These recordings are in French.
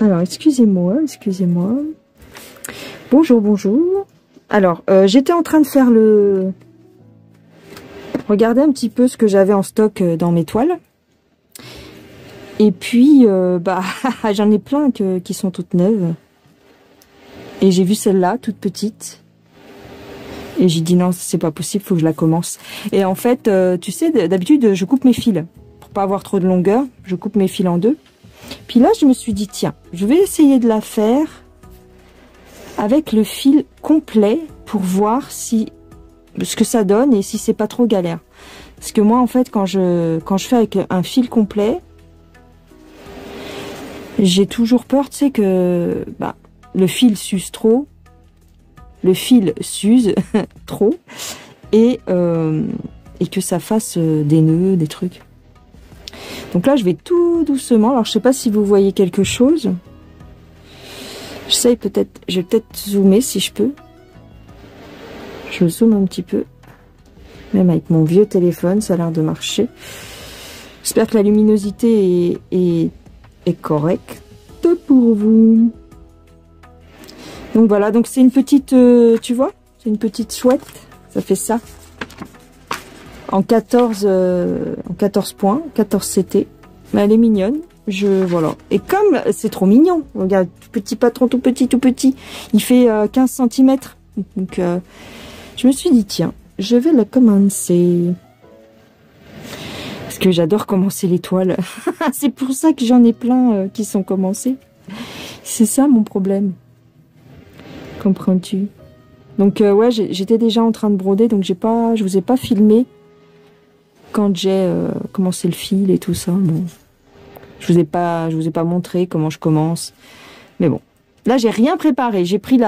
Alors, excusez-moi, excusez-moi. Bonjour, bonjour. Alors, j'étais en train de faire le... Regardez un petit peu ce que j'avais en stock dans mes toiles. Et puis, bah, j'en ai plein qui sont toutes neuves. Et j'ai vu celle-là, toute petite. Et j'ai dit non, c'est pas possible, faut que je la commence. Et en fait, tu sais, d'habitude, je coupe mes fils. Pour pas avoir trop de longueur, je coupe mes fils en deux. Puis là, je me suis dit, tiens, je vais essayer de la faire avec le fil complet pour voir si ce que ça donne et si c'est pas trop galère. Parce que moi, en fait, quand je fais avec un fil complet, j'ai toujours peur, tu sais, que bah, le fil s'use trop. Le fil s'use trop. Et que ça fasse des nœuds, des trucs. Donc là, je vais tout doucement. Alors, je sais pas si vous voyez quelque chose. J'essaye peut-être, je vais peut-être zoomer si je peux. Je zoome un petit peu. Même avec mon vieux téléphone, ça a l'air de marcher. J'espère que la luminosité est correcte pour vous. Donc voilà, donc c'est une petite, tu vois, c'est une petite chouette. Ça fait ça. En 14 points, 14 CT. Mais elle est mignonne. Voilà. Et comme c'est trop mignon, regarde, tout petit patron, tout petit, il fait 15 cm. Donc, je me suis dit, tiens, je vais la commencer. Parce que j'adore commencer les toiles. C'est pour ça que j'en ai plein qui sont commencés. C'est ça mon problème. Comprends-tu? Donc, ouais, j'étais déjà en train de broder, donc je vous ai pas filmé quand j'ai commencé le fil et tout ça. Bon. Je vous ai pas montré comment je commence. Mais bon. Là, j'ai rien préparé. J'ai pris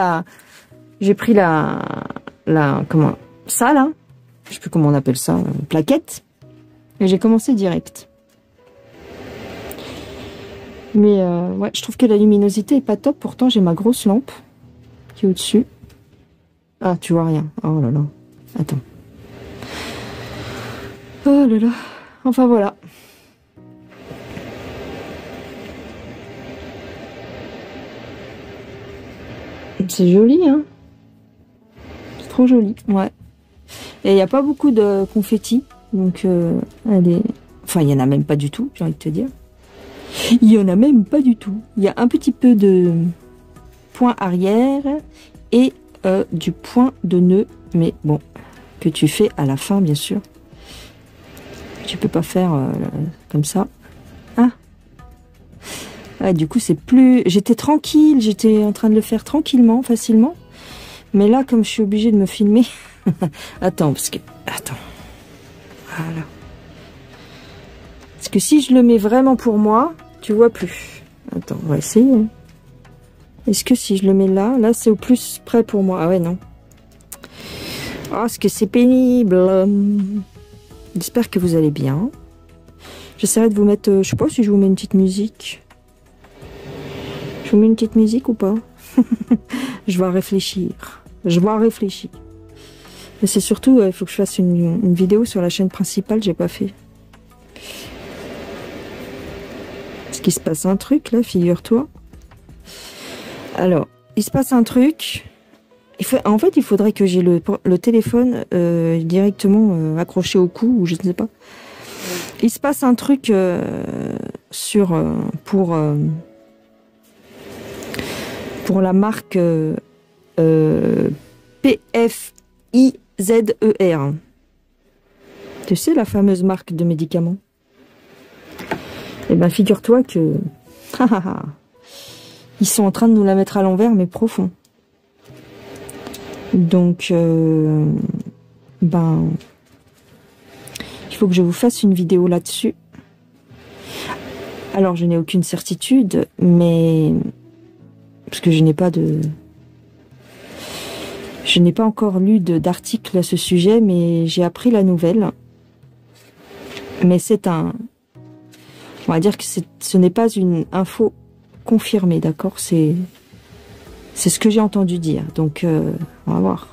comment, ça, là. Je sais plus comment on appelle ça. Plaquette. Et j'ai commencé direct. Mais, ouais, je trouve que la luminosité est pas top. Pourtant, j'ai ma grosse lampe qui est au-dessus. Ah, tu vois rien. Oh là là. Attends. Oh là là. Enfin, voilà. C'est joli, hein. C'est trop joli, ouais. Et il n'y a pas beaucoup de confettis. Donc, enfin, il n'y en a même pas du tout, j'ai envie de te dire. Il n'y en a même pas du tout. Il y a un petit peu de point arrière et du point de nœud. Mais bon, que tu fais à la fin, bien sûr. Tu peux pas faire comme ça. Ah. Ouais, du coup, c'est plus... J'étais tranquille, j'étais en train de le faire tranquillement, facilement. Mais là, comme je suis obligée de me filmer... Attends, parce que... Attends. Voilà. Parce que si je le mets vraiment pour moi, tu vois plus. Attends, on va essayer. Est-ce que si je le mets là, c'est au plus près pour moi. Ah ouais, non. Ah, est-ce que c'est pénible. J'espère que vous allez bien. J'essaierai de vous mettre... je sais pas si je vous mets une petite musique. Je vous mets une petite musique ou pas? Je vais réfléchir. Mais c'est surtout, il faut que je fasse une vidéo sur la chaîne principale, j'ai pas fait. Est-ce qu'il se passe un truc là, figure-toi? Alors, il se passe un truc. En fait, il faudrait que j'ai le téléphone directement accroché au cou, ou je ne sais pas. Il se passe un truc pour la marque PFIZER. Tu sais, la fameuse marque de médicaments. Eh ben, figure-toi que... ils sont en train de nous la mettre à l'envers, mais profond. Donc, ben... il faut que je vous fasse une vidéo là-dessus. Alors, je n'ai aucune certitude, mais... parce que je n'ai pas encore lu d'article à ce sujet, mais j'ai appris la nouvelle. Mais on va dire que ce n'est pas une info confirmée, d'accord? C'est ce que j'ai entendu dire. Donc, on va voir.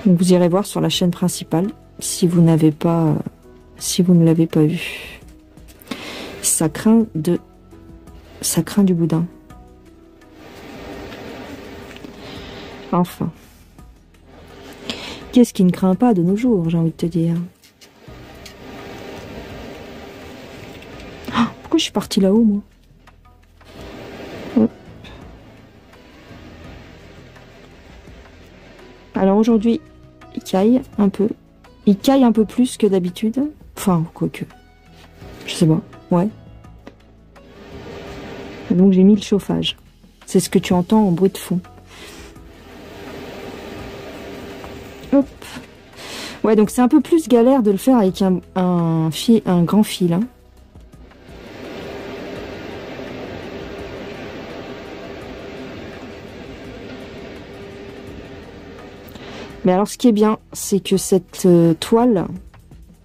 Donc, vous irez voir sur la chaîne principale si vous n'avez pas si vous ne l'avez pas vu. Ça craint du boudin. Enfin. Qu'est-ce qui ne craint pas de nos jours, j'ai envie de te dire. Oh, pourquoi je suis partie là-haut, moi? Hop. Alors aujourd'hui, il caille un peu. Il caille un peu plus que d'habitude. Enfin, quoique. Je sais pas. Ouais. Donc j'ai mis le chauffage. C'est ce que tu entends en bruit de fond. Hop. Ouais, donc c'est un peu plus galère de le faire avec un grand fil. Hein. Mais alors ce qui est bien, c'est que cette toile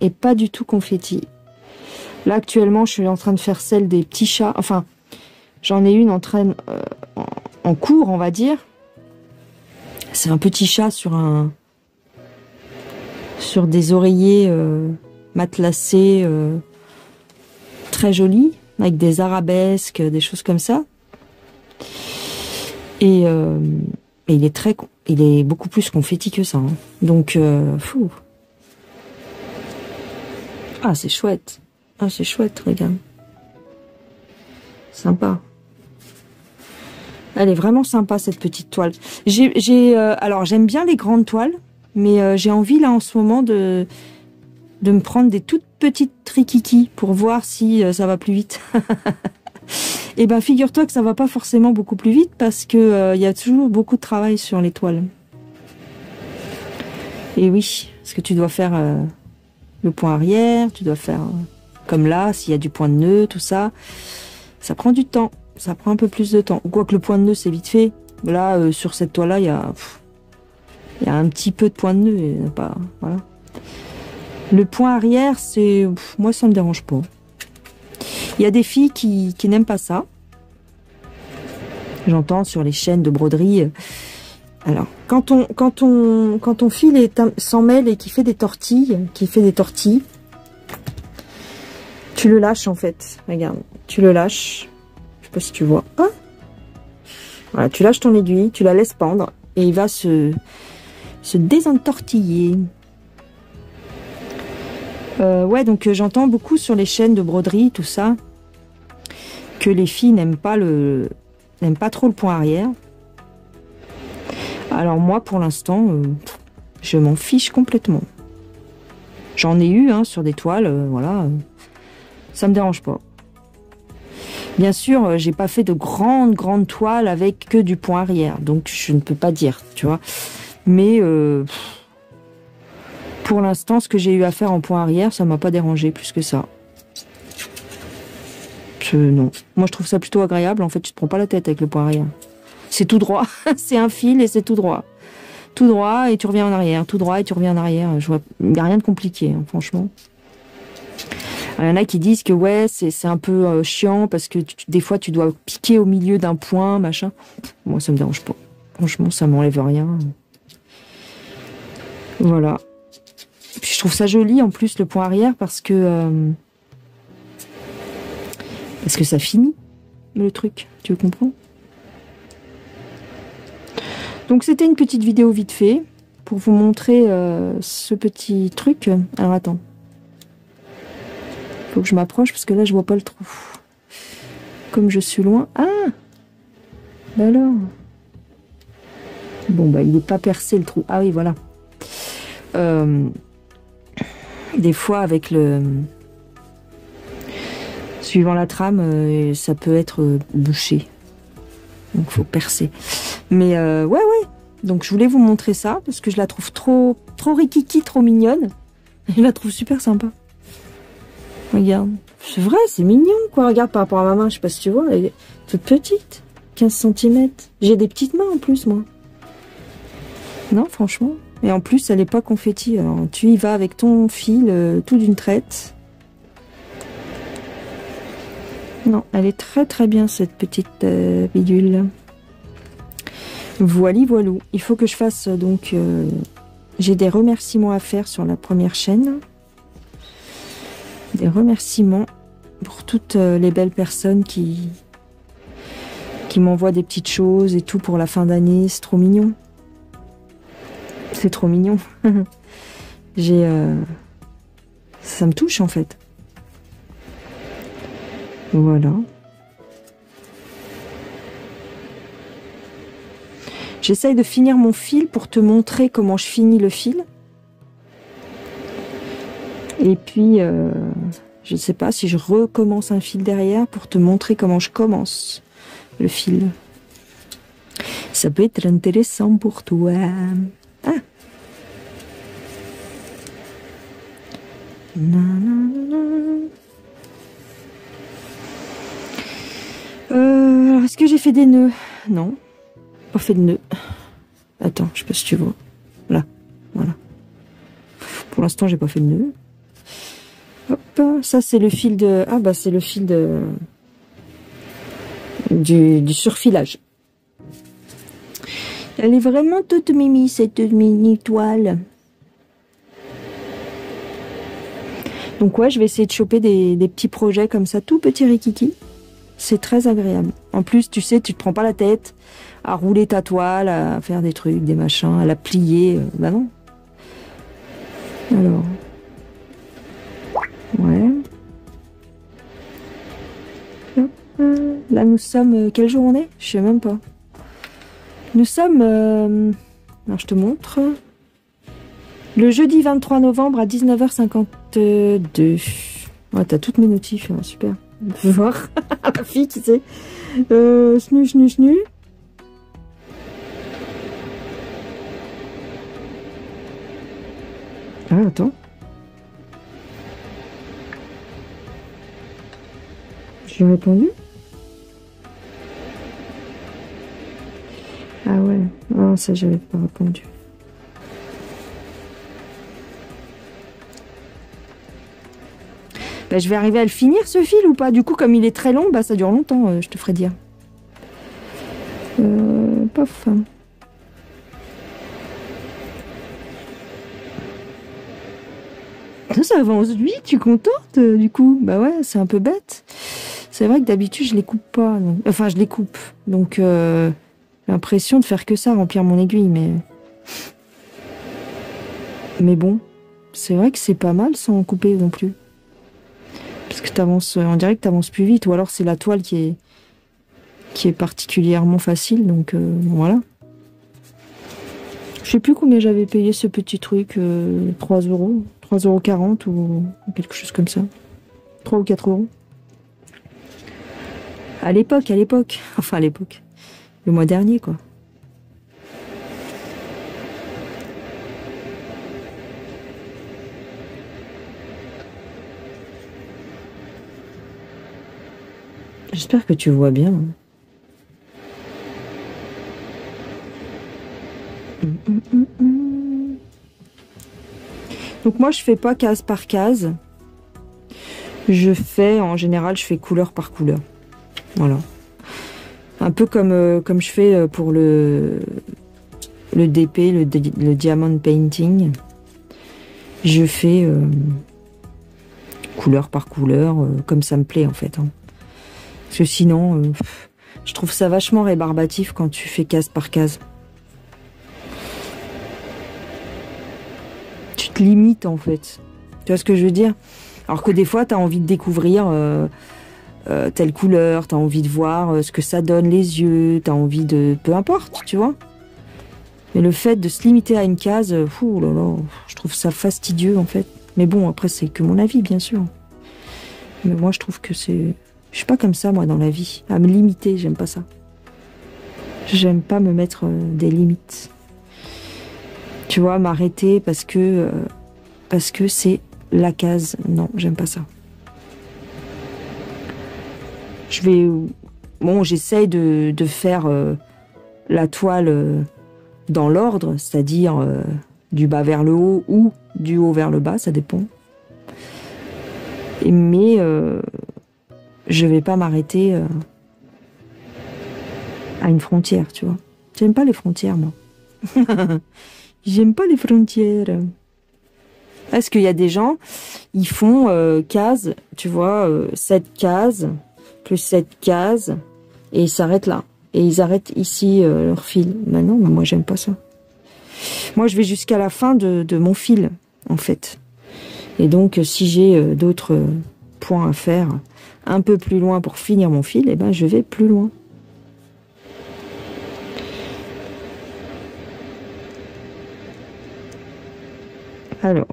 est pas du tout confetti. Là actuellement, je suis en train de faire celle des petits chats. Enfin, j'en ai une en cours, on va dire. C'est un petit chat sur des oreillers matelassés très jolis, avec des arabesques, des choses comme ça. Et il est beaucoup plus confetti que ça. Hein. Donc, fou. Ah, c'est chouette. Ah, c'est chouette, regarde. Sympa. Elle est vraiment sympa, cette petite toile. Alors, j'aime bien les grandes toiles, mais j'ai envie, là, en ce moment, de me prendre des toutes petites trikiki pour voir si ça va plus vite. Et ben, figure-toi que ça va pas forcément beaucoup plus vite parce que y a toujours beaucoup de travail sur les toiles. Et oui, parce que tu dois faire le point arrière, tu dois faire comme là, s'il y a du point de nœud, tout ça. Ça prend du temps, ça prend un peu plus de temps. Quoique le point de nœud, c'est vite fait. Là, sur cette toile-là, il y a un petit peu de point de nœud, pas, voilà. Le point arrière, moi, ça me dérange pas. Il y a des filles qui n'aiment pas ça. J'entends sur les chaînes de broderie. Alors, quand ton fil s'en mêle et qui fait des tortilles, tu le lâches en fait. Regarde, tu le lâches. Je sais pas si tu vois. Ah, voilà, tu lâches ton aiguille, tu la laisses pendre et il va se désentortiller. Ouais, donc j'entends beaucoup sur les chaînes de broderie, tout ça, que les filles n'aiment pas trop le point arrière. Alors moi, pour l'instant, je m'en fiche complètement. J'en ai eu sur des toiles, voilà, ça me dérange pas. Bien sûr, j'ai pas fait de grandes toiles avec que du point arrière, donc je ne peux pas dire, tu vois. Mais pour l'instant, ce que j'ai eu à faire en point arrière, ça m'a pas dérangé plus que ça. Non. Moi, je trouve ça plutôt agréable. En fait, tu te prends pas la tête avec le point arrière. C'est tout droit. C'est un fil et c'est tout droit. Tout droit et tu reviens en arrière. Tout droit et tu reviens en arrière. Il n'y a rien de compliqué, hein, franchement. Il y en a qui disent que ouais, c'est un peu chiant parce que des fois, tu dois piquer au milieu d'un point, machin. Moi, ça me dérange pas. Franchement, ça m'enlève rien. Voilà. Puis je trouve ça joli en plus le point arrière parce que ça finit le truc, tu comprends? Donc c'était une petite vidéo vite fait pour vous montrer ce petit truc. Alors attends, faut que je m'approche parce que là je vois pas le trou. Comme je suis loin. Ah, bah alors. Bon bah il n'est pas percé le trou. Ah oui voilà. Des fois avec suivant la trame, ça peut être bouché. Donc faut percer. Mais ouais. Donc je voulais vous montrer ça parce que je la trouve trop rikiki, trop mignonne. Je la trouve super sympa. Regarde. C'est vrai, c'est mignon quoi. Regarde par rapport à ma main, je sais pas si tu vois, elle est toute petite. 15 cm. J'ai des petites mains en plus moi. Non, franchement. Et en plus, elle est pas confetti. Alors, tu y vas avec ton fil tout d'une traite. Non, elle est très bien cette petite bidule. Voilou. Il faut que je fasse donc... j'ai des remerciements à faire sur la première chaîne. des remerciements pour toutes les belles personnes qui m'envoient des petites choses et tout pour la fin d'année. C'est trop mignon. C'est trop mignon. Ça me touche en fait. Voilà. J'essaye de finir mon fil pour te montrer comment je finis le fil. Et puis, je ne sais pas si je recommence un fil derrière pour te montrer comment je commence le fil. Ça peut être intéressant pour toi. Ah. Est-ce que j'ai fait des nœuds? Non, pas fait de nœuds. Attends, je sais pas si tu vois. Là, voilà. Pour l'instant, j'ai pas fait de nœuds. Hop, ça c'est le fil de... Ah bah c'est le fil de... du surfilage. Elle est vraiment toute mimi, cette mini toile. Donc ouais, je vais essayer de choper des petits projets comme ça, tout petits rikiki. C'est très agréable. En plus, tu sais, tu te prends pas la tête à rouler ta toile, à faire des trucs, des machins, à la plier. Bah non. Alors. Ouais. Là, nous sommes... quel jour on est? Je sais même pas. Nous sommes... alors, je te montre. Le jeudi 23 novembre à 19h52. Ouais, t'as toutes mes notifs, hein, super. On peut voir. La fille, tu sais. Snu. Ah, attends. J'ai répondu. Ah ouais. Ah, ça, j'avais pas répondu. Bah, je vais arriver à le finir ce fil ou pas? Du coup, comme il est très long, bah ça dure longtemps, je te ferai dire. Pof. Ça avance vite, tu es contente du coup? Bah ouais, c'est un peu bête. C'est vrai que d'habitude, je les coupe pas. Donc... Enfin, je les coupe. Donc, j'ai l'impression de faire que ça, remplir mon aiguille, mais... Mais bon, c'est vrai que c'est pas mal sans couper non plus. Parce que t'avances, on dirait que t'avances plus vite, ou alors c'est la toile qui est particulièrement facile, donc voilà. Je sais plus combien j'avais payé ce petit truc, 3 euros, 3,40 € ou quelque chose comme ça. 3 ou 4 euros. À l'époque, enfin à l'époque, le mois dernier quoi. J'espère que tu vois bien. Donc moi je fais pas case par case. Je fais, en général, je fais couleur par couleur. Voilà. Un peu comme je fais pour le DP, le Diamond Painting. Je fais couleur par couleur, comme ça me plaît en fait. Hein. Parce que sinon, je trouve ça vachement rébarbatif quand tu fais case par case. Tu te limites en fait. Tu vois ce que je veux dire? Alors que des fois, tu as envie de découvrir telle couleur, tu as envie de voir ce que ça donne les yeux, tu as envie de... Peu importe, tu vois. Mais le fait de se limiter à une case, fou là là, je trouve ça fastidieux en fait. Mais bon, après, c'est que mon avis, bien sûr. Mais moi, je trouve que c'est... Je suis pas comme ça, moi, dans la vie. À me limiter, j'aime pas ça. J'aime pas me mettre des limites. Tu vois, m'arrêter parce que c'est la case. Non, j'aime pas ça. Bon, j'essaye de faire la toile dans l'ordre, c'est-à-dire du bas vers le haut ou du haut vers le bas, ça dépend. Mais je vais pas m'arrêter à une frontière, tu vois. J'aime pas les frontières, moi. J'aime pas les frontières. Parce qu'il y a des gens, ils font cases, tu vois, 7 cases, plus 7 cases, et ils s'arrêtent là. Et ils arrêtent ici leur fil. Ben non, moi j'aime pas ça. Moi je vais jusqu'à la fin de mon fil, en fait. Et donc si j'ai d'autres points à faire un peu plus loin pour finir mon fil, eh ben je vais plus loin. Alors,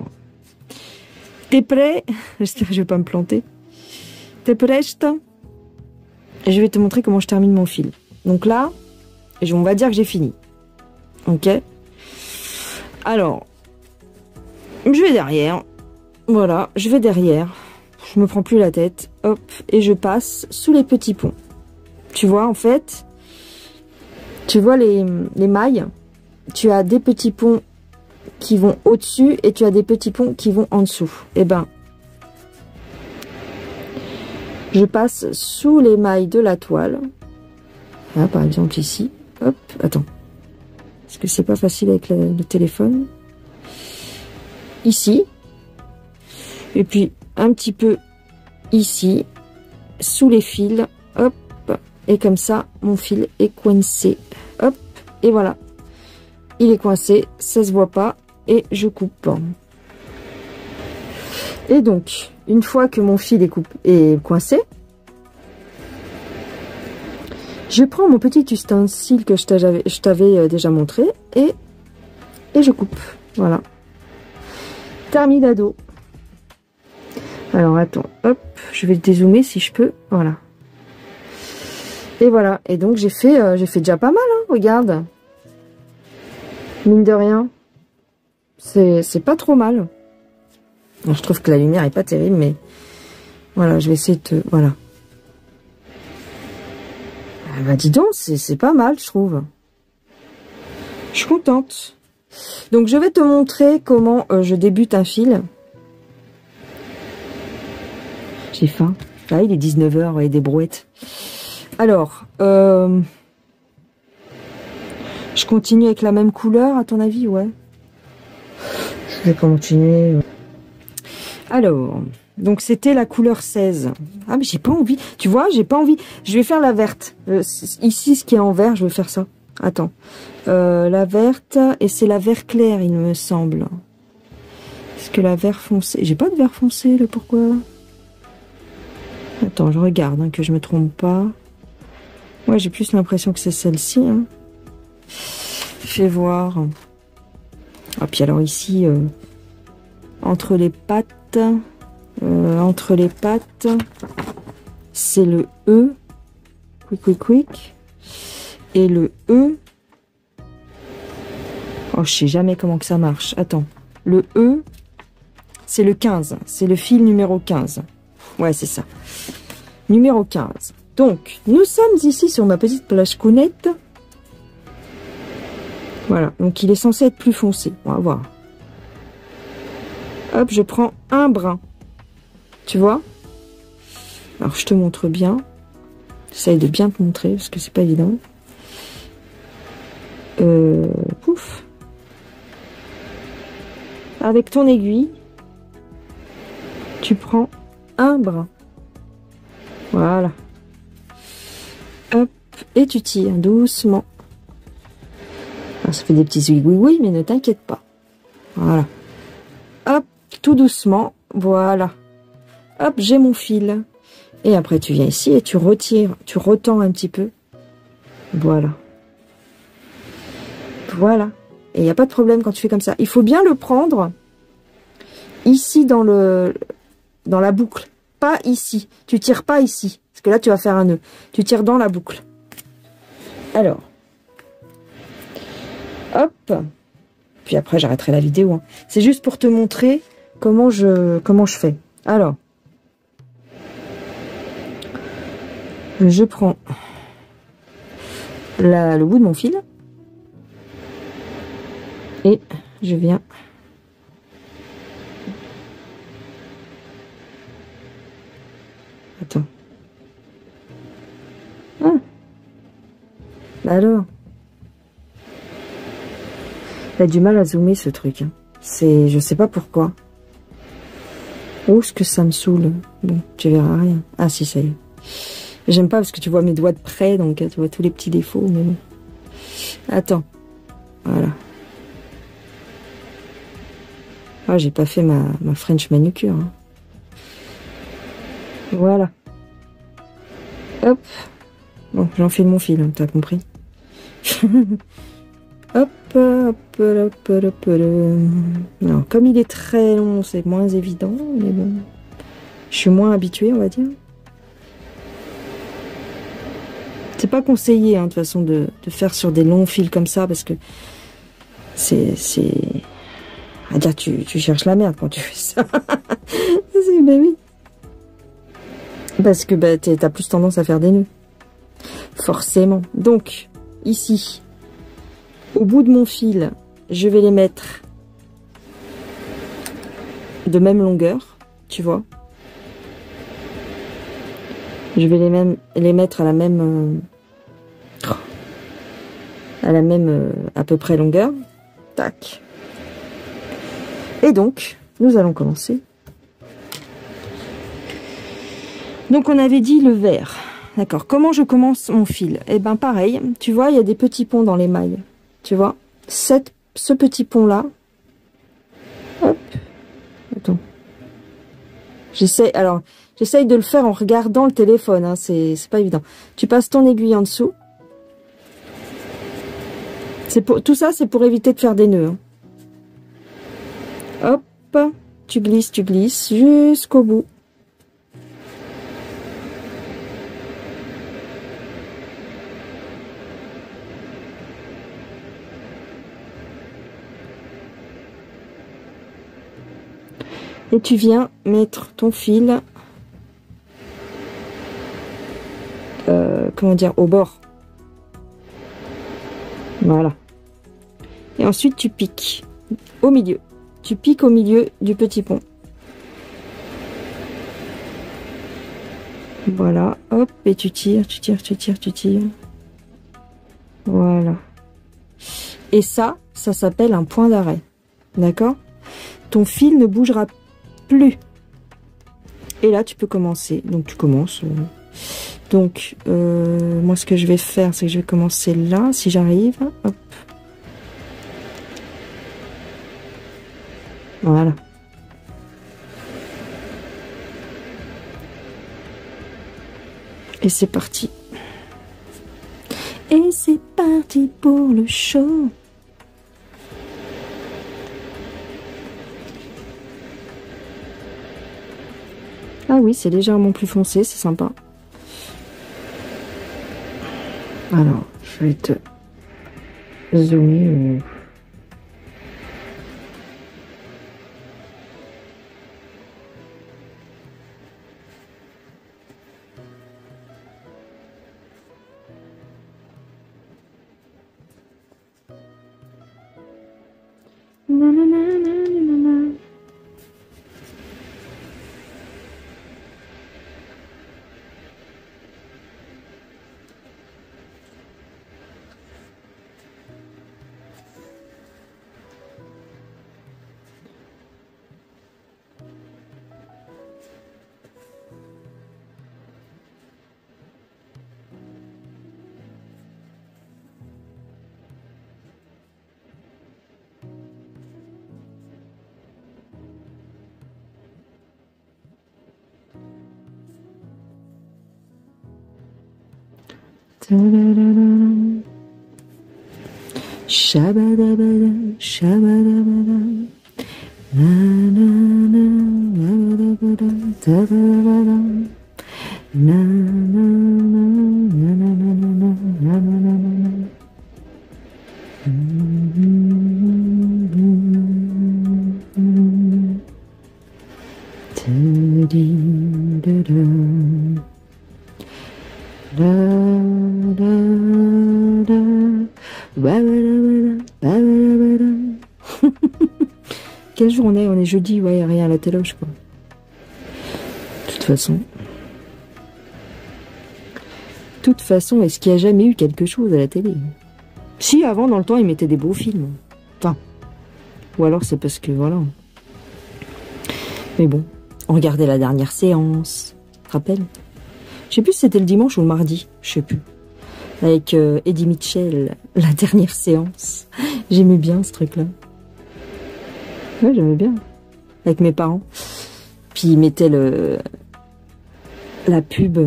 t'es prêt? J'espère que je vais pas me planter. T'es prête? Je vais te montrer comment je termine mon fil. Donc là, on va dire que j'ai fini. Ok? Alors, je vais derrière. Voilà, je vais derrière. Je me prends plus la tête. Hop, et je passe sous les petits ponts. Tu vois, en fait, tu vois les mailles. Tu as des petits ponts qui vont au-dessus et tu as des petits ponts qui vont en dessous. Eh ben, je passe sous les mailles de la toile. Là, par exemple ici. Hop, attends. Parce que c'est pas facile avec le téléphone. Ici. Et puis un petit peu ici. Sous les fils. Hop. Et comme ça, mon fil est coincé. Hop. Et voilà. Il est coincé. Ça se voit pas. Et je coupe. Et donc, une fois que mon fil est coincé, je prends mon petit ustensile que je t'avais déjà montré et je coupe. Voilà. Terminado. Alors, attends. Hop. Je vais le dézoomer si je peux. Voilà. Et voilà. Et donc, j'ai fait déjà pas mal. Hein, regarde. Mine de rien. C'est pas trop mal. Alors, je trouve que la lumière est pas terrible, mais voilà, je vais essayer de voilà. Ah bah dis donc, c'est pas mal, je trouve. Je suis contente. Donc, je vais te montrer comment je débute un fil. J'ai faim. Là, il est 19h et des brouettes. Alors, je continue avec la même couleur, à ton avis? Ouais. Je vais continuer. Alors, donc c'était la couleur 16. Ah mais j'ai pas envie. Tu vois, j'ai pas envie. Je vais faire la verte. Ici, ce qui est en vert, je vais faire ça. Attends. La verte, et c'est la vert clair, il me semble. Est-ce que la vert foncé... J'ai pas de vert foncé, là, pourquoi? Attends, je regarde, hein, que je me trompe pas. Ouais, j'ai plus l'impression que c'est celle-ci. Hein. Fais voir. Ah, puis alors ici, entre les pattes, c'est le E, quick, et le E, oh, je sais jamais comment que ça marche, attends, le E, c'est le 15, c'est le fil numéro 15, ouais, c'est ça, numéro 15, donc, nous sommes ici sur ma petite plage counette, voilà, donc il est censé être plus foncé, on va voir. Hop, je prends un brin. Tu vois? Alors, je te montre bien. J'essaye de bien te montrer, parce que c'est pas évident. Pouf. Avec ton aiguille, tu prends un brin. Voilà. Hop, et tu tires doucement. Alors, ça fait des petits oui, mais ne t'inquiète pas. Voilà. Hop, tout doucement, voilà. Hop, j'ai mon fil. Et après, tu viens ici et tu retires, tu retends un petit peu. Voilà. Voilà. Et il n'y a pas de problème quand tu fais comme ça. Il faut bien le prendre ici dans la boucle. Pas ici. Tu tires pas ici. Parce que là, tu vas faire un nœud. Tu tires dans la boucle. Alors. Hop. Puis après, j'arrêterai la vidéo. Hein. C'est juste pour te montrer comment je fais. Alors. Je prends le bout de mon fil. Et je viens. Attends. Ah. Alors. Il a du mal à zoomer ce truc. Hein. Je sais pas pourquoi. Oh, ce que ça me saoule. Bon, tu verras rien. Ah si, ça y est. J'aime pas parce que tu vois mes doigts de près, donc tu vois tous les petits défauts, mais bon. Attends. Voilà. Ah, j'ai pas fait ma French manucure. Hein. Voilà. Hop. Bon, j'enfile mon fil, hein, t'as compris. Hop, hop, hop, hop, hop. Alors, comme il est très long, c'est moins évident, mais bon. Je suis moins habituée, on va dire. C'est pas conseillé, hein, de toute façon, de faire sur des longs fils comme ça, parce que c'est... À dire, tu cherches la merde quand tu fais ça. Ben oui. Parce que bah, t'as plus tendance à faire des nœuds. Forcément. Donc, ici, au bout de mon fil, je vais les mettre de même longueur, tu vois. Je vais les mettre à la même... à peu près longueur. Tac. Et donc, nous allons commencer. Donc, on avait dit le vert. D'accord. Comment je commence mon fil? Eh ben, pareil. Tu vois, il y a des petits ponts dans les mailles. Tu vois, ce petit pont-là. Hop. Attends. J'essaye de le faire en regardant le téléphone. Hein, c'est pas évident. Tu passes ton aiguille en dessous. Tout ça, c'est pour éviter de faire des nœuds. Hein. Hop, tu glisses jusqu'au bout. Et tu viens mettre ton fil, comment dire, au bord. Voilà. Et ensuite, tu piques au milieu. Tu piques au milieu du petit pont. Voilà, hop, et tu tires. Voilà. Et ça s'appelle un point d'arrêt. D'accord? Ton fil ne bougera plus. Et là, tu peux commencer. Donc, tu commences. Donc, moi, ce que je vais faire, c'est que je vais commencer là, si j'arrive. Hop. Voilà. Et c'est parti. Et c'est parti pour le show. Ah oui, c'est légèrement plus foncé, c'est sympa. Alors, je vais te zoomer. Shabadabada, shabadabada, na na na, shabadabada, shabadabada, na na na, na na na na, na na na na. Quel jour on est? On est jeudi, ouais, rien à la téloche, quoi. De toute façon, est-ce qu'il y a jamais eu quelque chose à la télé? Si, avant, dans le temps, ils mettaient des beaux films. Enfin, ou alors c'est parce que, voilà. Mais bon, On regardait la dernière séance, tu te rappelles? Je sais plus si c'était le dimanche ou le mardi, je sais plus. Avec Eddie Mitchell, la dernière séance. J'aimais bien ce truc-là. Ouais, j'aimais bien. Avec mes parents. Puis ils mettaient la pub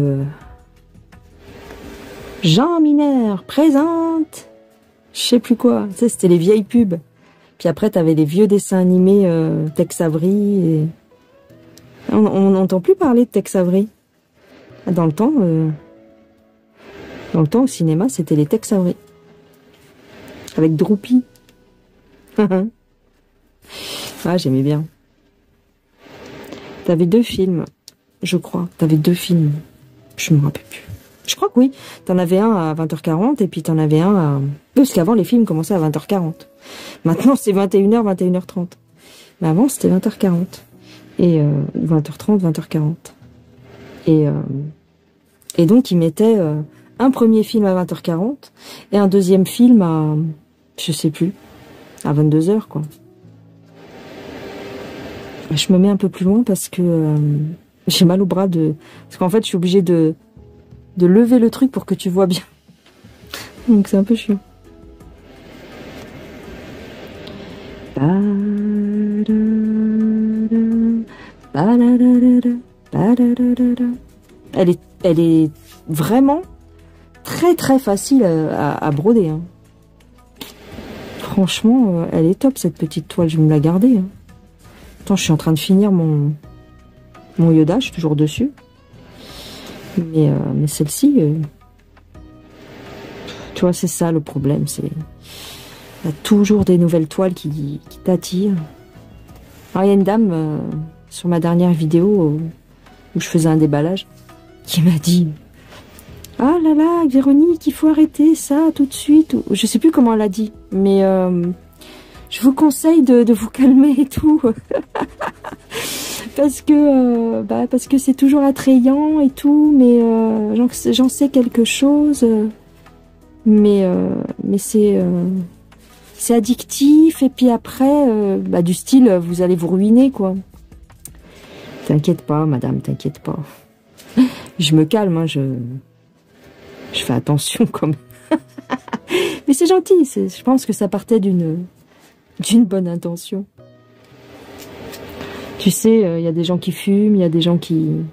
Jean Mineur présente. Je sais plus quoi. Tu sais, c'était les vieilles pubs. Puis après, t'avais les vieux dessins animés Tex Avery. Et... On n'entend plus parler de Tex Avery. Dans le temps au cinéma, c'était les Tex Avery. Avec Droopy. Ah, j'aimais bien. T'avais 2 films, je crois. T'avais 2 films. Je me rappelle plus. Je crois que oui. T'en avais un à 20h40 et puis t'en avais un à... Parce qu'avant, les films commençaient à 20h40. Maintenant, c'est 21h, 21h30. Mais avant, c'était 20h40. Et 20h30, 20h40. Et donc, ils mettaient un premier film à 20h40 et un deuxième film à... Je sais plus. À 22h, quoi. Je me mets un peu plus loin parce que j'ai mal au bras parce qu'en fait, je suis obligée de lever le truc pour que tu vois bien. Donc, c'est un peu chiant. Elle est vraiment très très facile à broder. Hein. Franchement, elle est top cette petite toile, je vais me la garder. Hein. Attends, je suis en train de finir mon Yoda, je suis toujours dessus. Mais celle-ci, tu vois, c'est ça le problème. Il y a toujours des nouvelles toiles qui t'attirent. Alors, il y a une dame sur ma dernière vidéo où je faisais un déballage qui m'a dit « Ah là là, Véronique, il faut arrêter ça tout de suite. » Je sais plus comment elle a dit, mais je vous conseille de vous calmer et tout. parce que c'est toujours attrayant et tout, mais j'en sais quelque chose. Mais c'est addictif et puis après, du style, vous allez vous ruiner, quoi. T'inquiète pas, madame, t'inquiète pas. Je me calme, hein, je fais attention quand même. Mais c'est gentil, je pense que ça partait d'une bonne intention. Tu sais, il y a des gens qui fument, il y a des gens qui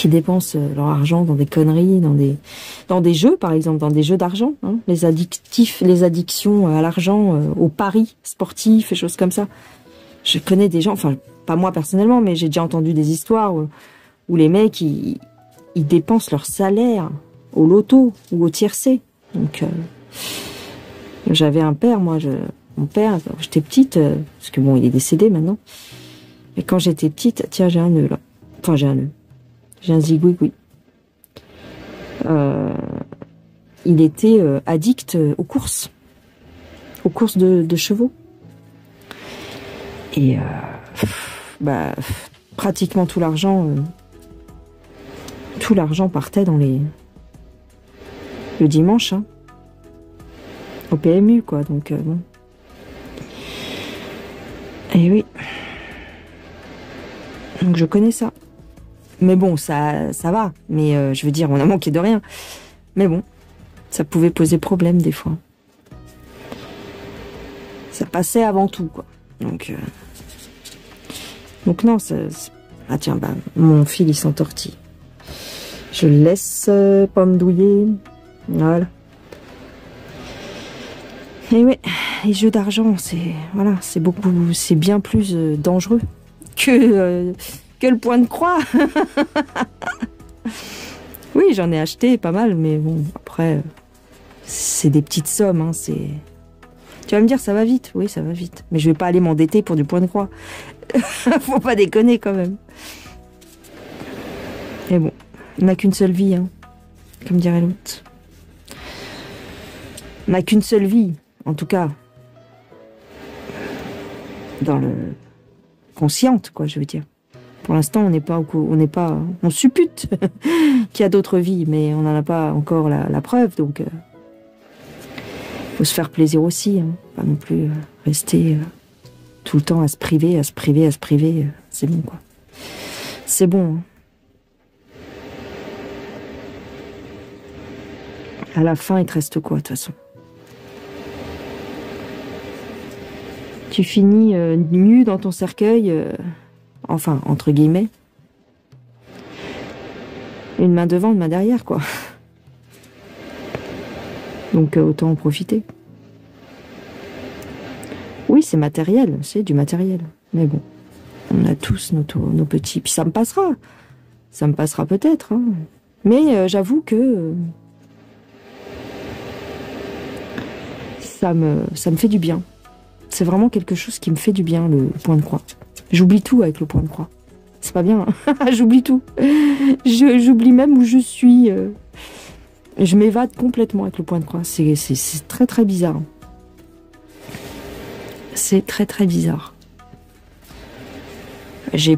dépensent leur argent dans des conneries, dans des jeux, par exemple, dans des jeux d'argent, hein, les addictions à l'argent, aux paris sportifs et choses comme ça. Je connais des gens, enfin, pas moi personnellement, mais j'ai déjà entendu des histoires où les mecs, ils dépensent leur salaire au loto ou au tiercé. Donc, j'avais un père, moi, mon père, quand j'étais petite, parce que bon, il est décédé maintenant, et quand j'étais petite, tiens, j'ai un nœud, là. Enfin, j'ai un nœud. J'ai un zigouigoui. Il était addict aux courses de chevaux. Et pratiquement tout l'argent partait dans le dimanche, hein, au PMU, quoi. Donc bon. Et oui. Donc je connais ça. Mais bon, ça va. Mais je veux dire, on a manqué de rien. Mais bon, ça pouvait poser problème des fois. Ça passait avant tout, quoi. Donc non, ah tiens, mon fil, il s'entortille. Je le laisse pas me douiller. Voilà. Et oui, les jeux d'argent, c'est bien plus dangereux que le point de croix. Oui, j'en ai acheté pas mal, mais bon, après, c'est des petites sommes, hein, Tu vas me dire, ça va vite. Oui, ça va vite. Mais je vais pas aller m'endetter pour du point de croix. Faut pas déconner, quand même. Mais bon, on n'a qu'une seule vie, hein, comme dirait l'autre. On n'a qu'une seule vie, en tout cas. Dans le... consciente, quoi, je veux dire. Pour l'instant, on suppute qu'il y a d'autres vies, mais on n'en a pas encore la preuve, donc faut se faire plaisir aussi, hein. Pas non plus rester tout le temps à se priver, c'est bon, quoi. C'est bon. Hein. À la fin, il te reste quoi, de toute façon? Tu finis nu dans ton cercueil, enfin, entre guillemets. Une main devant, une main derrière, quoi. Donc, autant en profiter. Oui, c'est matériel, c'est du matériel. Mais bon, on a tous nos petits... Puis ça me passera. Ça me passera peut-être. Hein. Mais j'avoue que... ça me fait du bien. C'est vraiment quelque chose qui me fait du bien, le point de croix. J'oublie tout avec le point de croix. C'est pas bien, hein. J'oublie tout. J'oublie même où je suis. Je m'évade complètement avec le point de croix. C'est très très bizarre. C'est très très bizarre. J'ai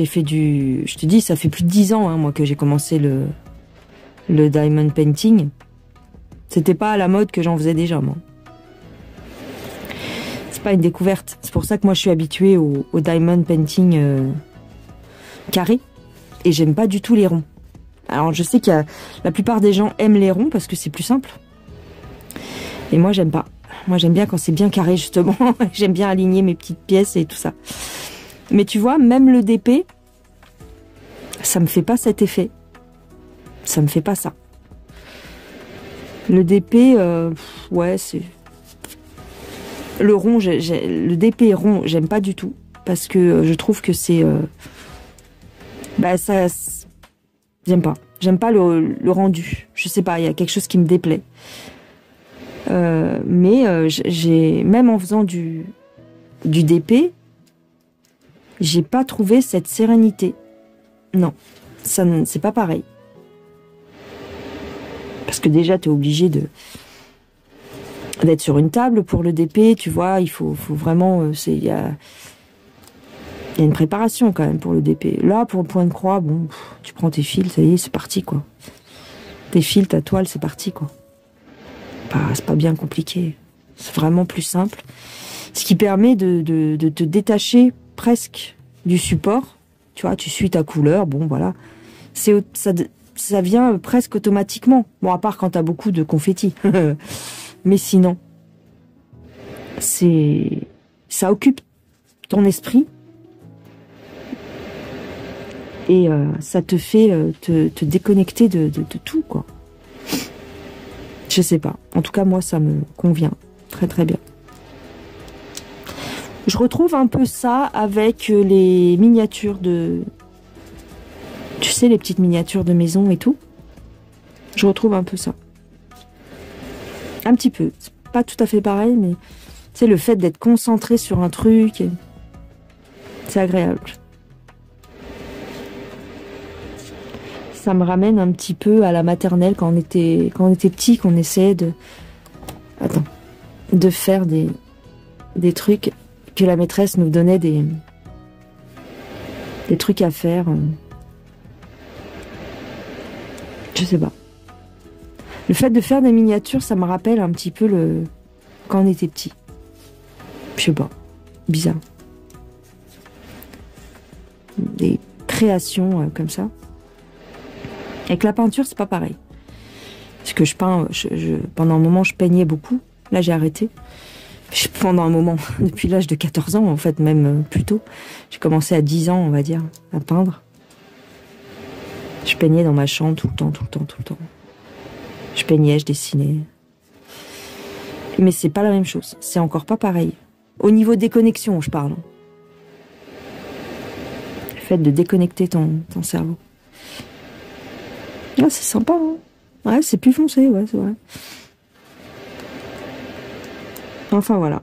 fait du... Je te dis, ça fait plus de 10 ans, hein, moi, que j'ai commencé le diamond painting. C'était pas à la mode que j'en faisais déjà, moi. C'est pas une découverte. C'est pour ça que moi, je suis habituée au diamond painting carré. Et j'aime pas du tout les ronds. Alors, je sais que la plupart des gens aiment les ronds parce que c'est plus simple. Et moi, j'aime pas. Moi, j'aime bien quand c'est bien carré, justement. J'aime bien aligner mes petites pièces et tout ça. Mais tu vois, même le DP, ça me fait pas cet effet. Ça me fait pas ça. Le DP, ouais, c'est... Le rond, le DP rond, j'aime pas du tout. Parce que je trouve que c'est... bah, ça... J'aime pas. J'aime pas le rendu. Je sais pas, il y a quelque chose qui me déplaît. Mais j'ai... Même en faisant du DP, j'ai pas trouvé cette sérénité. Non, ça c'est pas pareil. Parce que déjà, tu es obligé d'être sur une table pour le DP, tu vois, il faut vraiment... Il y a une préparation quand même pour le DP. Là, pour le point de croix, bon, tu prends tes fils, ça y est, c'est parti, quoi. Tes fils, ta toile, c'est parti, quoi. C'est pas bien compliqué. C'est vraiment plus simple. Ce qui permet de te détacher presque du support. Tu vois, tu suis ta couleur, bon, voilà. Ça vient presque automatiquement. Bon, à part quand t'as beaucoup de confettis. Mais sinon, ça occupe ton esprit et ça te fait te déconnecter de tout, quoi. Je sais pas. En tout cas, moi, ça me convient très très bien. Je retrouve un peu ça avec les miniatures de... Tu sais, les petites miniatures de maison et tout. Je retrouve un peu ça. Un petit peu. C'est pas tout à fait pareil, mais... Tu sais, le fait d'être concentré sur un truc... C'est agréable. Ça me ramène un petit peu à la maternelle quand on était petit, qu'on essayait de... Attends. De faire des trucs... que la maîtresse nous donnait des trucs à faire. Je sais pas. Le fait de faire des miniatures, ça me rappelle un petit peu quand on était petit. Je sais pas. Bizarre. Des créations comme ça. Avec la peinture, c'est pas pareil. Parce que je peins... pendant un moment, je peignais beaucoup. Là, j'ai arrêté. Pendant un moment, depuis l'âge de 14 ans, en fait, même plus tôt. J'ai commencé à 10 ans, on va dire, à peindre. Je peignais dans ma chambre tout le temps. Je peignais, je dessinais. Mais c'est pas la même chose. C'est encore pas pareil. Au niveau déconnexion, je parle. Le fait de déconnecter ton cerveau. Ah, c'est sympa, hein. Ouais, c'est plus foncé, ouais, c'est vrai. Enfin voilà,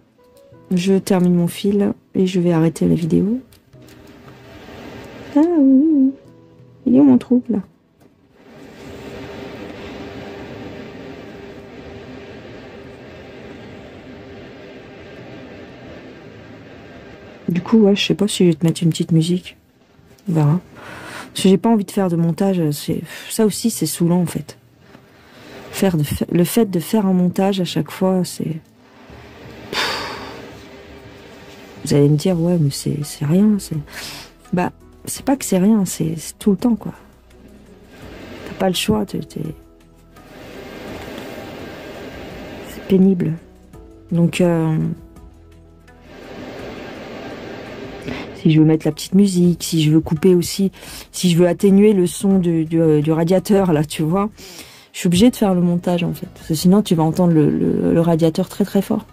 je termine mon fil et je vais arrêter la vidéo. Ah oui, il est où mon trou là? Du coup, ouais, je sais pas si je vais te mettre une petite musique. On verra. Parce que j'ai pas envie de faire de montage. Ça aussi, c'est saoulant en fait. Le fait de faire un montage à chaque fois, c'est... Vous allez me dire, ouais, mais c'est rien. Bah, c'est pas que c'est rien, c'est tout le temps, quoi. T'as pas le choix, c'est pénible. Donc, si je veux mettre la petite musique, si je veux couper aussi, si je veux atténuer le son du radiateur, là, tu vois, je suis obligée de faire le montage, en fait. Parce que sinon, tu vas entendre le radiateur très très fort.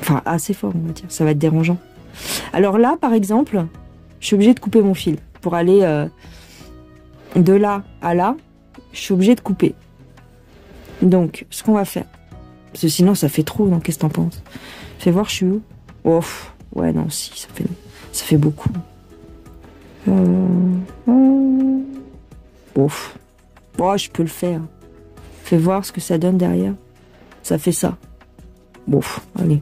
Enfin, assez fort, on va dire. Ça va être dérangeant. Alors là, par exemple, je suis obligée de couper mon fil. Pour aller de là à là, je suis obligée de couper. Donc, ce qu'on va faire, parce que sinon, ça fait trop, non? Qu'est-ce que t'en penses? Fais voir, je suis où? Oh, ouais, non, si, ça fait beaucoup. Ouf. Oh, je peux le faire. Fais voir ce que ça donne derrière. Ça fait ça. Bon, allez,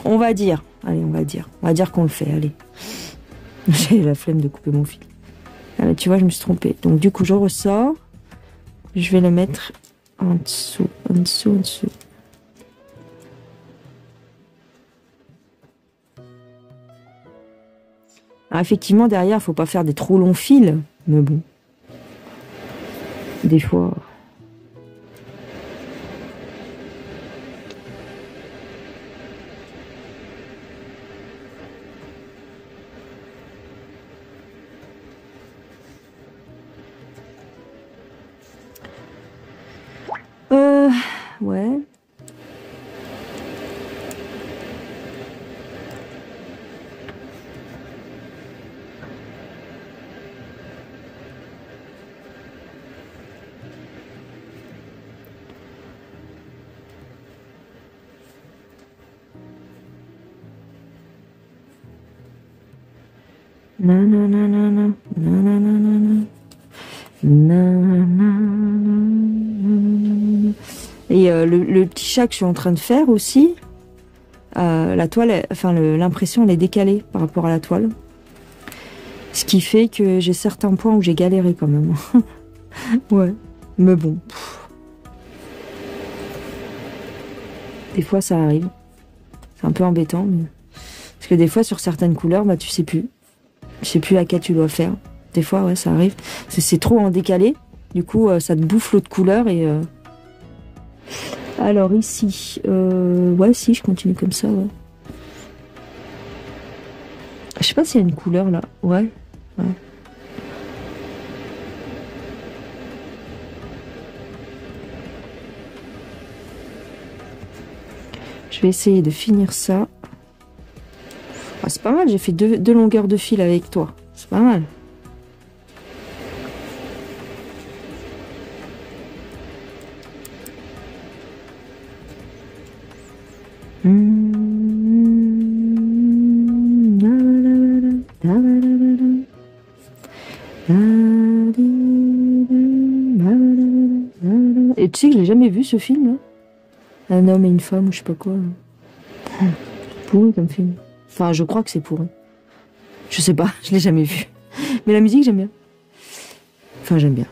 on va dire. Allez, on va dire qu'on le fait, allez. J'ai la flemme de couper mon fil. Ah, mais tu vois, je me suis trompée. Donc, du coup, je ressors. Je vais le mettre en dessous. Alors, effectivement, derrière, faut pas faire des trop longs fils. Mais bon. Des fois... ouais. Nanana, nanana, nanana. Et le petit chat que je suis en train de faire aussi, la toile, enfin l'impression elle est décalée par rapport à la toile. Ce qui fait que j'ai certains points où j'ai galéré quand même. Ouais, mais bon. Des fois ça arrive. C'est un peu embêtant. Mais... Parce que des fois sur certaines couleurs, bah tu sais plus. Je sais plus laquelle tu dois faire. Des fois, ouais, ça arrive. C'est trop en décalé. Du coup, ça te bouffe l'autre couleur et... Alors ici, ouais, si, je continue comme ça, ouais. Je sais pas s'il y a une couleur là. Ouais. Je vais essayer de finir ça. Ah, c'est pas mal, j'ai fait deux longueurs de fil avec toi. C'est pas mal. Et tu sais que je l'ai jamais vu ce film là. Un homme et une femme ou je sais pas quoi. C'est pourri comme film. Enfin, je crois que c'est pourri. Je sais pas, je l'ai jamais vu. Mais la musique, j'aime bien. Enfin, j'aime bien.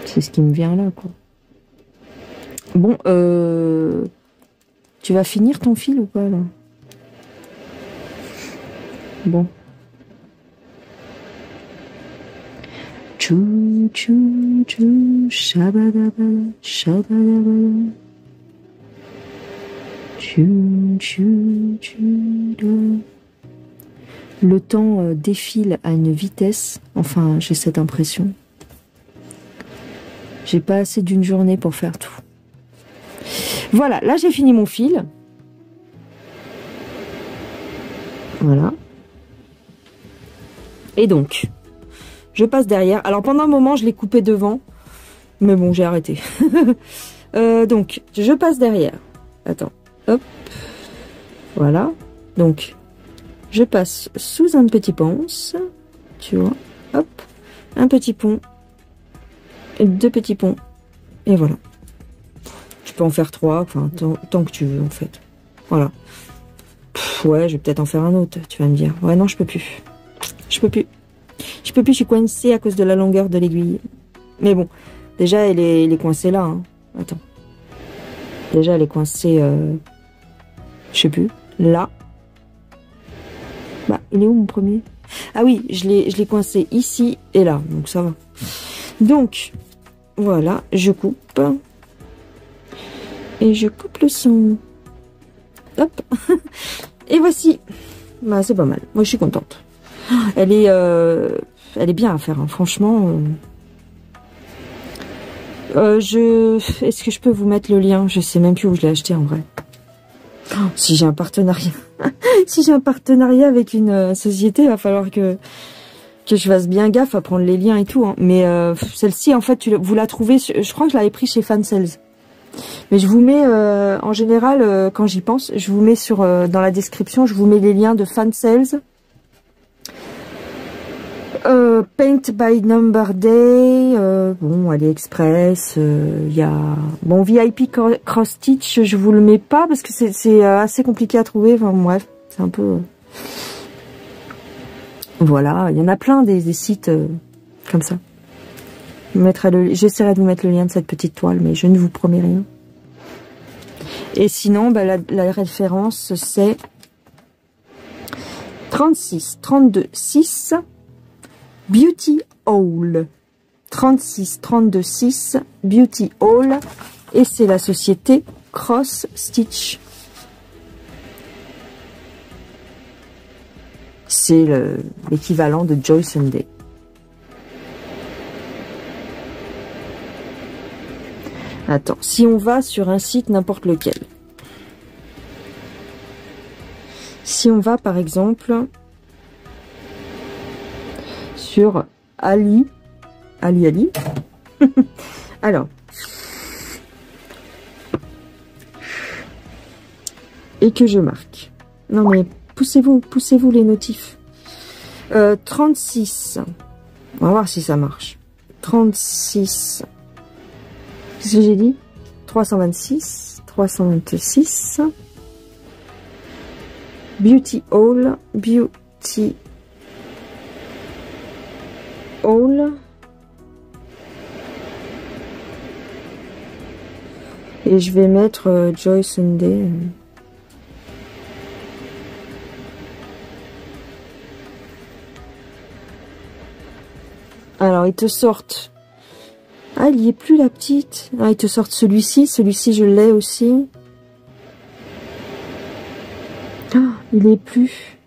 C'est ce qui me vient là, quoi. Bon, tu vas finir ton fil ou pas, là? Bon. Chou, chou, chou, shabadabada, shabadabada. Chou, chou, chou, chou. Le temps défile à une vitesse, enfin j'ai cette impression. J'ai pas assez d'une journée pour faire tout. Voilà, là j'ai fini mon fil. Voilà. Et donc, je passe derrière. Alors pendant un moment je l'ai coupé devant, mais bon j'ai arrêté. Donc, je passe derrière. Attends, hop. Voilà, donc... Je passe sous un petit ponce, tu vois, hop, un petit pont, et deux petits ponts, et voilà. Tu peux en faire 3, enfin, tant que tu veux, en fait. Voilà. Ouais, je vais peut-être en faire un autre, tu vas me dire. Ouais, non, je peux plus. Je peux plus, je suis coincée à cause de la longueur de l'aiguille. Mais bon, déjà, elle est coincée là, hein. Attends. Déjà, elle est coincée, je sais plus, là. Bah, il est où mon premier? Ah oui, je l'ai coincé ici et là, donc ça va. Donc, voilà, je coupe. Et je coupe le son. Hop. Et voici. Bah, c'est pas mal. Moi, je suis contente. Elle est bien à faire, hein. Franchement. Est-ce que je peux vous mettre le lien? Je sais même plus où je l'ai acheté en vrai. Oh, si j'ai un partenariat, si j'ai un partenariat avec une société, il va falloir que je fasse bien gaffe à prendre les liens et tout. Hein. Mais celle-ci, en fait, vous la trouvez. Je crois que je l'avais pris chez Fansales. Mais je vous mets, en général, quand j'y pense, je vous mets dans la description, je vous mets les liens de Fansales. Paint by Number Day, bon, AliExpress, il y a... Bon, VIP Cross Stitch, je vous le mets pas parce que c'est assez compliqué à trouver, enfin bref, c'est un peu... Voilà, il y en a plein des sites comme ça. J'essaierai de vous mettre le lien de cette petite toile, mais je ne vous promets rien. Et sinon, bah, la référence, c'est 36 32 6 Beauty Haul. 36 32 6 Beauty Haul. Et c'est la société Cross Stitch. C'est l'équivalent de Joy Sunday. Attends, si on va sur un site n'importe lequel. Si on va par exemple sur Ali. Alors. Et que je marque. Non mais poussez-vous les notifs. 36. On va voir si ça marche. 36. Qu'est-ce que j'ai dit? 326. 326. Beauty Haul. Beauty Haul. Et je vais mettre Joy Sunday. Alors, ils te sortent... Ah, il n'y est plus la petite. Ah, ils te sortent celui-ci. Celui-ci, je l'ai aussi. Ah, il est plus.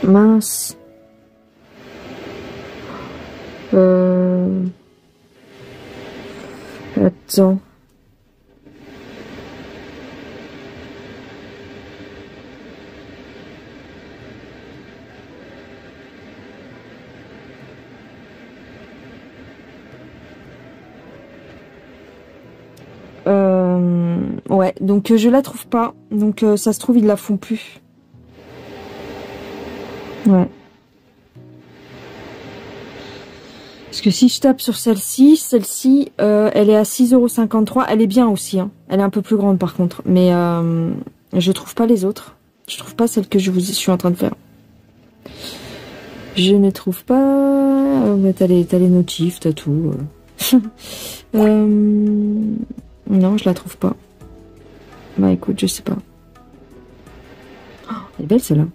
Mince. Attends. Ouais, donc je la trouve pas. Donc ça se trouve, ils la font plus. Ouais. Parce que si je tape sur celle-ci, elle est à 6,53 €. Elle est bien aussi, hein. Elle est un peu plus grande par contre. Mais je trouve pas les autres. Je trouve pas celle que je suis en train de faire. Je ne trouve pas... T'as les notifs, t'as tout. Non, je la trouve pas. Bah écoute, je sais pas. Oh, elle est belle celle-là.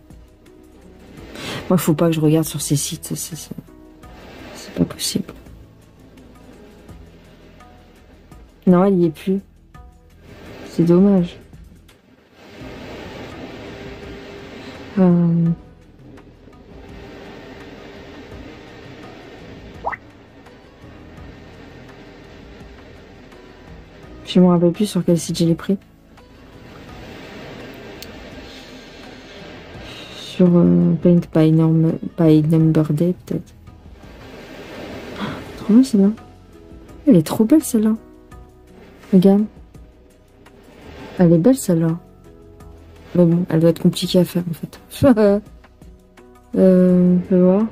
Moi, faut pas que je regarde sur ces sites. C'est pas possible. Non, elle y est plus. C'est dommage. Je me rappelle plus sur quel site je l'ai pris. Sur Paint by Number Day, peut-être. Trop bien celle-là. Elle est trop belle celle-là. Regarde. Elle est belle celle-là. Mais bon, elle doit être compliquée à faire en fait. Je vais voir.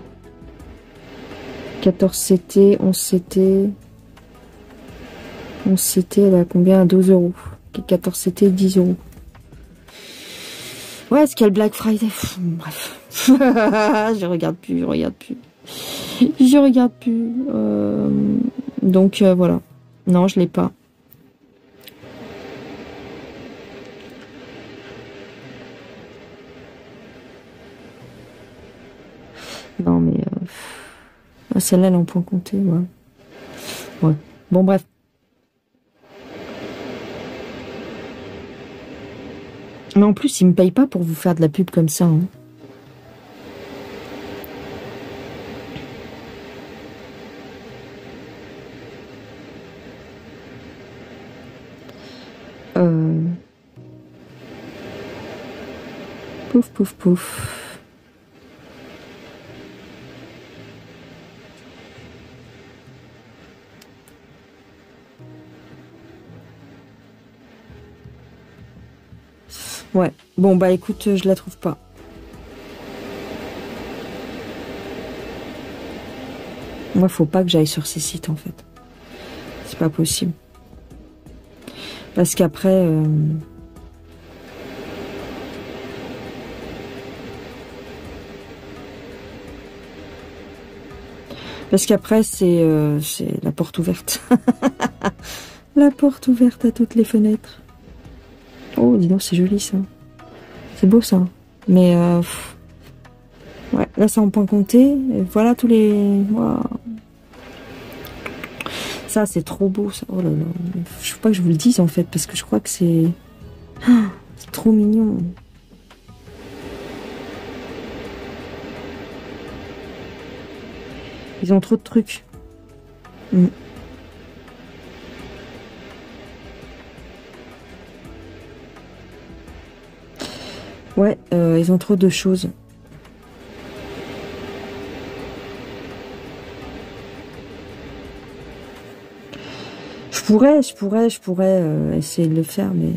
14 CT, 11 CT. 11 CT, elle a combien? À 12 €. 14 CT, 10 €. Ouais, est-ce qu'il y a le Black Friday? Bref. Je regarde plus. Donc, voilà. Non, je l'ai pas. Non, mais... celle-là, elle est en point compté, ouais. Ouais. Bon, bref. Mais en plus, ils me payent pas pour vous faire de la pub comme ça. Hein. Pouf, pouf, pouf. Ouais. Bon, bah écoute, je la trouve pas. Moi, faut pas que j'aille sur ces sites, en fait. C'est pas possible. Parce qu'après... Parce qu'après, c'est la porte ouverte. La porte ouverte à toutes les fenêtres. Oh, dis donc, c'est joli, ça. C'est beau, ça. Mais, ouais, là, c'est en point compté. Et voilà tous les... Wow. Ça, c'est trop beau, ça. Oh là là. Je veux pas que je vous le dise, en fait, parce que je crois que c'est... C'est trop mignon. Ils ont trop de trucs. Mm. Ouais, ils ont trop de choses. Je pourrais essayer de le faire, mais...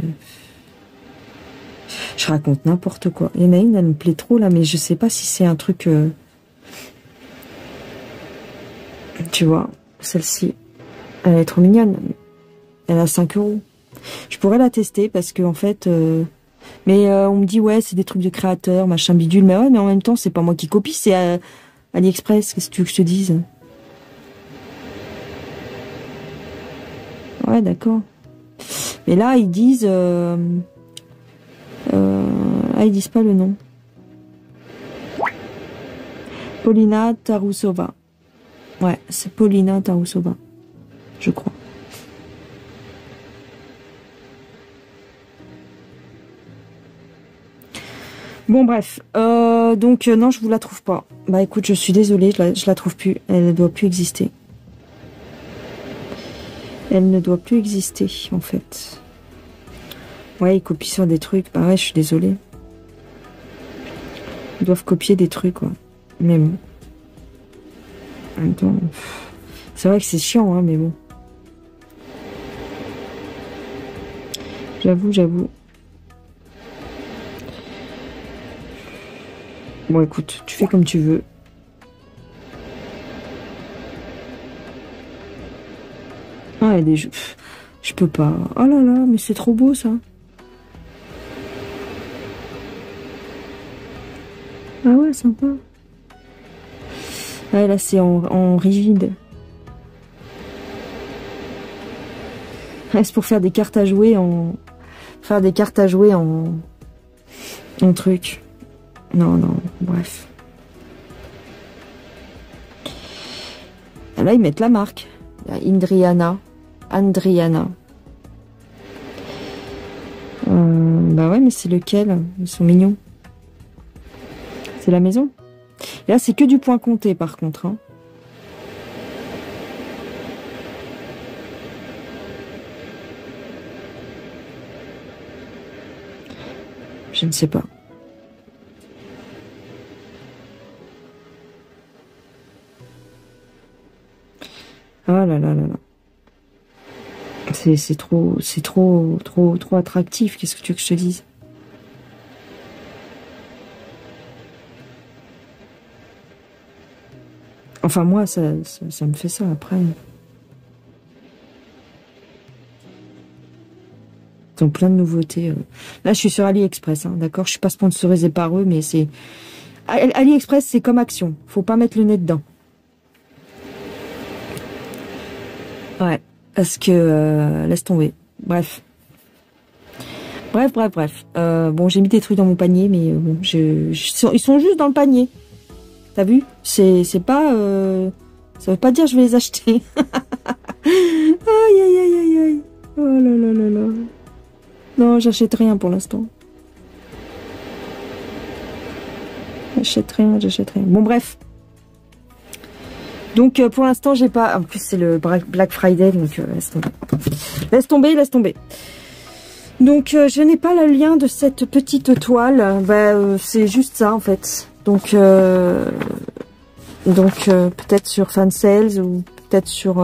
Je raconte n'importe quoi. Il y en a une, elle me plaît trop, là, mais je sais pas si c'est un truc... Tu vois, celle-ci, elle est trop mignonne. Elle a 5 €. Je pourrais la tester, parce que en fait... Mais on me dit, ouais, c'est des trucs de créateurs, machin bidule. Mais ouais, mais en même temps, c'est pas moi qui copie, c'est AliExpress. Qu'est-ce que tu veux que je te dise? Ouais, d'accord. Mais là, ils disent... ils disent pas le nom. Paulina Tarusova. Ouais, c'est Paulina Tarusova. Je crois. Bon, bref. Donc, non, je vous la trouve pas. Bah, écoute, je suis désolée, je la trouve plus. Elle ne doit plus exister. Elle ne doit plus exister, en fait. Ouais, ils copient sur des trucs. Bah ouais, je suis désolée. Ils doivent copier des trucs, quoi. Mais bon. En même temps, c'est vrai que c'est chiant, hein, mais bon. J'avoue. Bon, écoute, tu fais comme tu veux. Ah, il y a des jeux... Je peux pas. Oh là là, mais c'est trop beau, ça. Ah ouais, sympa. Ouais, là, c'est en rigide. Ouais, c'est pour faire des cartes à jouer en... En truc. Non, bref. Là, ils mettent la marque. Andriana. Bah ouais, mais c'est lequel? Ils sont mignons. C'est la maison. Et là, c'est que du point compté, par contre. Hein. Je ne sais pas. Ah là là là là. C'est trop attractif. Qu'est-ce que tu veux que je te dise? Enfin, moi, ça me fait ça, après. Ils ont plein de nouveautés. Là, je suis sur AliExpress, hein, d'accord? Je suis pas sponsorisée par eux, mais c'est... AliExpress, c'est comme Action. Faut pas mettre le nez dedans. Ouais, parce que... laisse tomber. Bref. Bon, j'ai mis des trucs dans mon panier, mais bon, ils sont juste dans le panier. T'as vu? C'est pas... ça veut pas dire je vais les acheter. Aïe, aïe, aïe, aïe, aïe. Oh là là là là. Non, j'achète rien pour l'instant. J'achète rien, j'achète rien. Bon, bref. Donc, pour l'instant, j'ai pas... En plus, c'est le Black Friday, donc laisse tomber. Laisse tomber, laisse tomber. Donc, je n'ai pas le lien de cette petite toile. C'est juste ça, en fait. Donc peut-être sur Fan Sales ou peut-être sur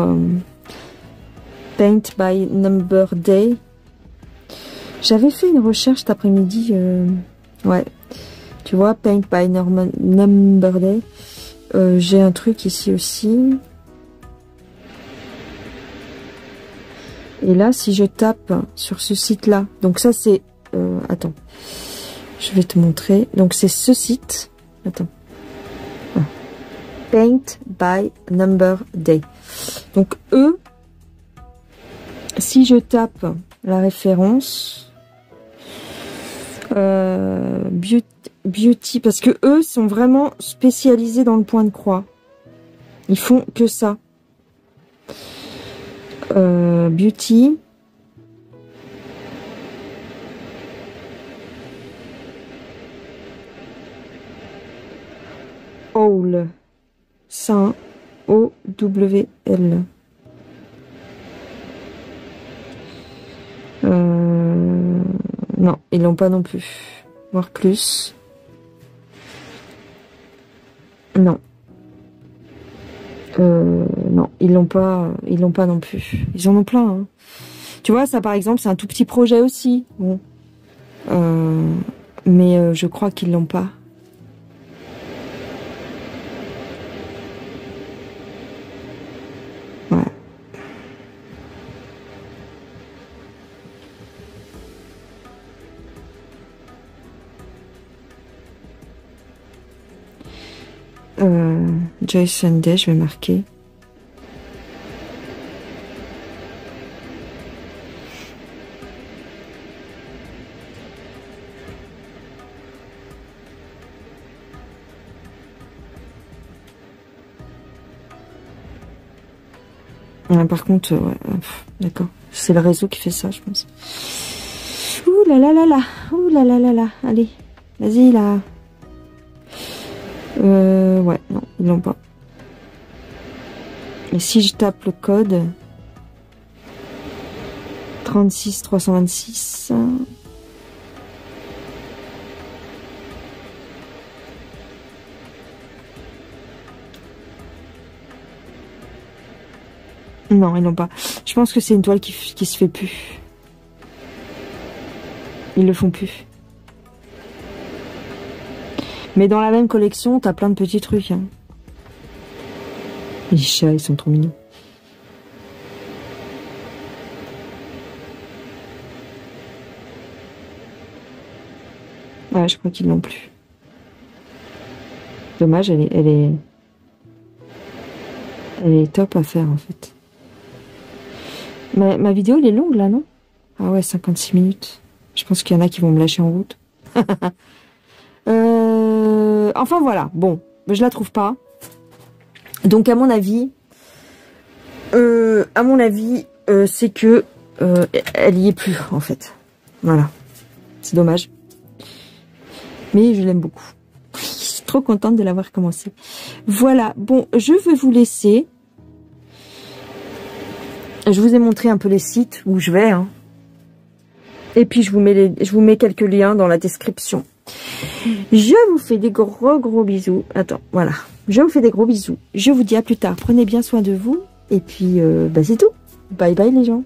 Paint by Number Day. J'avais fait une recherche cet après-midi. Ouais. Tu vois, Paint by Number Day. J'ai un truc ici aussi. Et là, si je tape sur ce site-là, donc ça c'est... attends, je vais te montrer. Donc c'est ce site. Attends. Ah. Paint by Number Day. Donc eux, si je tape la référence, Beauty, parce que eux sont vraiment spécialisés dans le point de croix. Ils font que ça. Beauty. Owl. Saint O-W-L. Non, ils l'ont pas non plus. Voir plus. Non. Non, ils l'ont pas non plus. Ils en ont plein, hein. Tu vois, ça par exemple, c'est un tout petit projet aussi. Bon. Mais je crois qu'ils l'ont pas. Ouais. Joy Sunday, je vais marquer. Par contre, ouais, d'accord. C'est le réseau qui fait ça, je pense. Ouh là là là là. Ouh là là là là. Allez, vas-y là. Ouais, non, ils l'ont pas. Et si je tape le code 36 326. Non, ils l'ont pas. Je pense que c'est une toile qui se fait plus. Ils le font plus. Mais dans la même collection, t'as plein de petits trucs. Hein. Les chats, ils sont trop mignons. Ouais, je crois qu'ils l'ont plus. Dommage, elle est top à faire en fait. Ma vidéo, elle est longue là, non? Ah ouais, 56 minutes. Je pense qu'il y en a qui vont me lâcher en route. Enfin voilà, bon, je la trouve pas. Donc à mon avis, c'est que elle y est plus en fait. Voilà, c'est dommage. Mais je l'aime beaucoup. Je suis trop contente de l'avoir commencé. Voilà, bon, je vais vous laisser. Je vous ai montré un peu les sites où je vais. Hein. Et puis je vous mets quelques liens dans la description. Je vous fais des gros bisous. Attends, voilà. Je vous fais des gros bisous. Je vous dis à plus tard. Prenez bien soin de vous. Et puis, c'est tout. Bye bye les gens.